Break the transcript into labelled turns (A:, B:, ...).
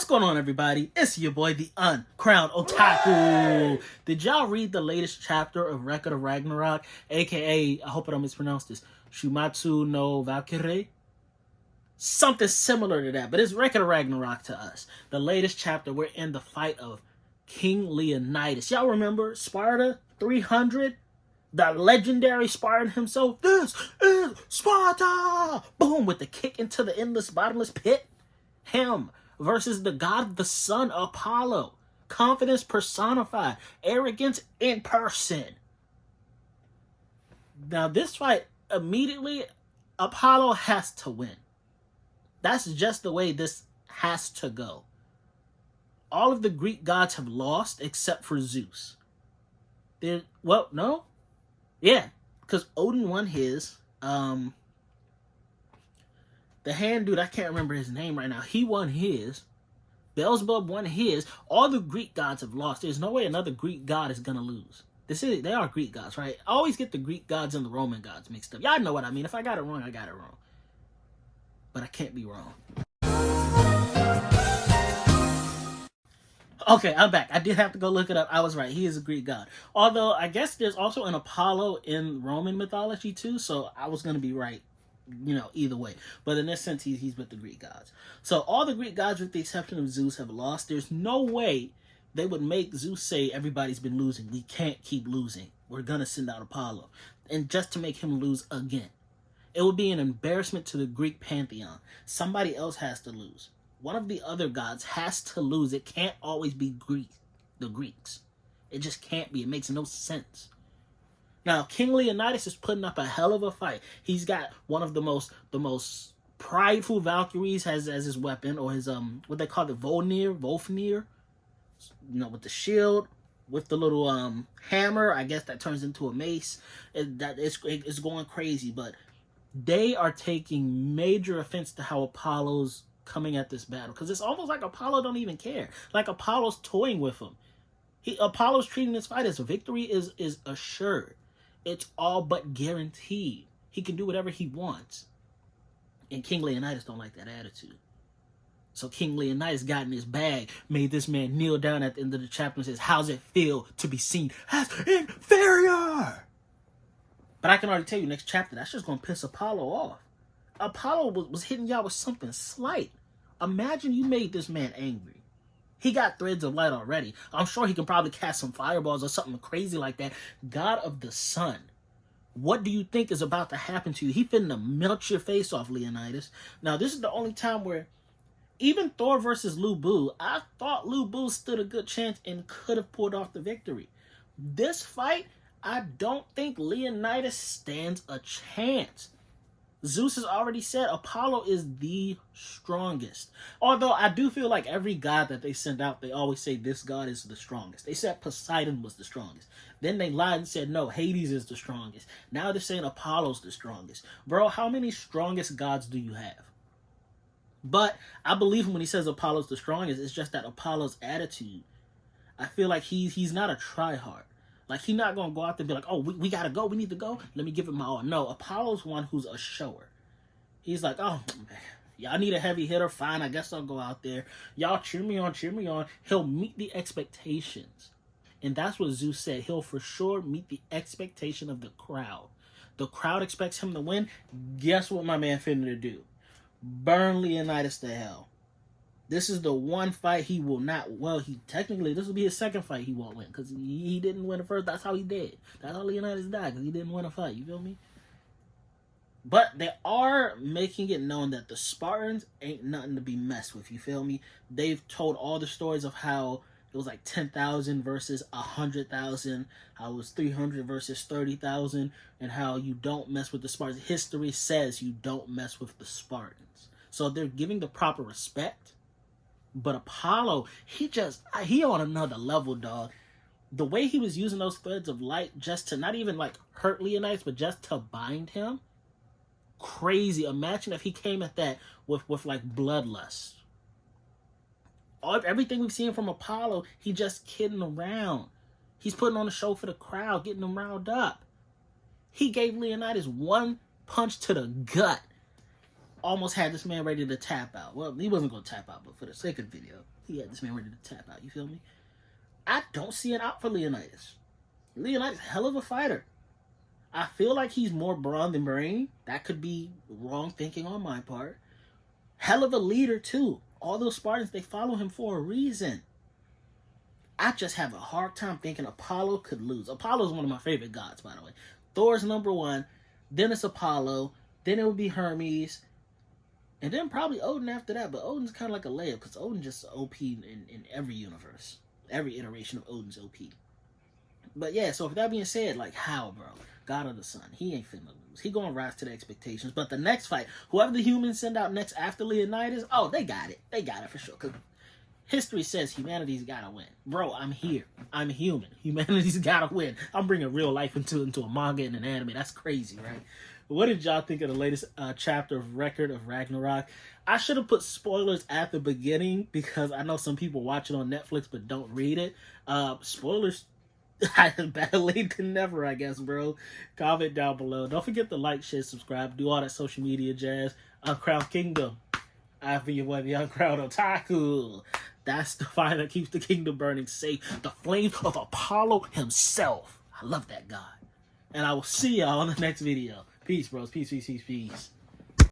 A: What's going on, everybody? It's your boy, the uncrowned Otaku. Did y'all read the latest chapter of Record of Ragnarok, aka, I hope I don't mispronounce this, Shumatsu no Valkyrie? Something similar to that, but it's Record of Ragnarok to us. The latest chapter, we're in the fight of King Leonidas. Y'all remember Sparta 300? The legendary Spartan himself. This is Sparta! Boom, with the kick into the endless bottomless pit. Him versus the god of the sun, Apollo. Confidence personified. Arrogance in person. Now, this fight, immediately, Apollo has to win. That's just the way this has to go. All of the Greek gods have lost except for Zeus. Well, no? Yeah, because Odin won his. The hand dude, I can't remember his name right now. He won his. Beelzebub won his. All the Greek gods have lost. There's no way another Greek god is going to lose. They are Greek gods, right? I always get the Greek gods and the Roman gods mixed up. Y'all know what I mean. If I got it wrong, I got it wrong. But I can't be wrong. Okay, I'm back. I did have to go look it up. I was right. He is a Greek god. Although, I guess there's also an Apollo in Roman mythology, too. So, I was going to be right, either way. But in this sense, he's with the Greek gods. So, all the Greek gods, with the exception of Zeus, have lost. There's no way they would make Zeus say, everybody's been losing. We can't keep losing. We're going to send out Apollo. And just to make him lose again. It would be an embarrassment to the Greek pantheon. Somebody else has to lose. One of the other gods has to lose. It can't always be the Greeks. It just can't be. It makes no sense. Now, King Leonidas is putting up a hell of a fight. He's got one of the most prideful Valkyries as his weapon, or his what they call it, Volfnir. With the shield, with the little hammer. I guess that turns into a mace. It's going crazy, but they are taking major offense to how Apollo's coming at this battle, because it's almost like Apollo don't even care. Like Apollo's toying with him. Apollo's treating this fight as victory is assured. It's all but guaranteed. He can do whatever he wants. And King Leonidas don't like that attitude. So King Leonidas got in his bag, made this man kneel down at the end of the chapter and says, how's it feel to be seen as inferior? But I can already tell you, next chapter, that's just going to piss Apollo off. Apollo was hitting y'all with something slight. Imagine you made this man angry. He got threads of light already. I'm sure he can probably cast some fireballs or something crazy like that. God of the sun. What do you think is about to happen to you? He finna melt your face off, Leonidas. Now, this is the only time where, even Thor versus Lu Bu, I thought Lu Bu stood a good chance and could have pulled off the victory. This fight, I don't think Leonidas stands a chance. Zeus has already said Apollo is the strongest. Although I do feel like every god that they send out, they always say this god is the strongest. They said Poseidon was the strongest. Then they lied and said, no, Hades is the strongest. Now they're saying Apollo's the strongest. Bro, how many strongest gods do you have? But I believe him when he says Apollo's the strongest. It's just that Apollo's attitude, I feel like he's not a tryhard. Like, he's not going to go out there and be like, oh, we got to go. We need to go. Let me give it my all. No, Apollo's one who's a shower. He's like, oh, man, y'all need a heavy hitter. Fine, I guess I'll go out there. Y'all cheer me on, cheer me on. He'll meet the expectations. And that's what Zeus said. He'll for sure meet the expectation of the crowd. The crowd expects him to win. Guess what my man finna do? Burn Leonidas to hell. This is the one fight he will not, this will be his second fight he won't win, because he didn't win the first. That's how he did. That's how Leonidas died, because he didn't win a fight. You feel me? But they are making it known that the Spartans ain't nothing to be messed with. You feel me? They've told all the stories of how it was like 10,000 versus 100,000, how it was 300 versus 30,000, and how you don't mess with the Spartans. History says you don't mess with the Spartans. So they're giving the proper respect. But Apollo, he on another level, dog. The way he was using those threads of light just to not even like hurt Leonidas, but just to bind him. Crazy. Imagine if he came at that with like bloodlust. Everything we've seen from Apollo, he just kidding around. He's putting on a show for the crowd, getting them riled up. He gave Leonidas one punch to the gut. almost had this man ready to tap out. Well, he wasn't going to tap out, but for the sake of the video, he had this man ready to tap out. You feel me? I don't see an out for Leonidas. Leonidas, hell of a fighter. I feel like he's more brawn than brain. That could be wrong thinking on my part. Hell of a leader, too. All those Spartans, they follow him for a reason. I just have a hard time thinking Apollo could lose. Apollo is one of my favorite gods, by the way. Thor's number one. Then it's Apollo. Then it would be Hermes. And then probably Odin after that. But Odin's kind of like a layup because Odin's just OP in every universe. Every iteration of Odin's OP. But yeah, so with that being said, like, how, bro? God of the Sun. He ain't finna lose. He gonna rise to the expectations. But the next fight, whoever the humans send out next after Leonidas, oh, they got it. They got it for sure. Because history says humanity's gotta win. Bro, I'm here. I'm human. Humanity's gotta win. I'm bringing real life into a manga and an anime. That's crazy, right? What did y'all think of the latest chapter of Record of Ragnarok? I should have put spoilers at the beginning because I know some people watch it on Netflix but don't read it. Spoilers, better late than never, I guess, bro. Comment down below. Don't forget to like, share, subscribe, do all that social media jazz. Uncrowned Kingdom. I've been your boy, the Uncrowned Otaku. That's the fire that keeps the kingdom burning safe. The flame of Apollo himself. I love that god. And I will see y'all in the next video. Peace, bros. Peace, peace, peace, peace.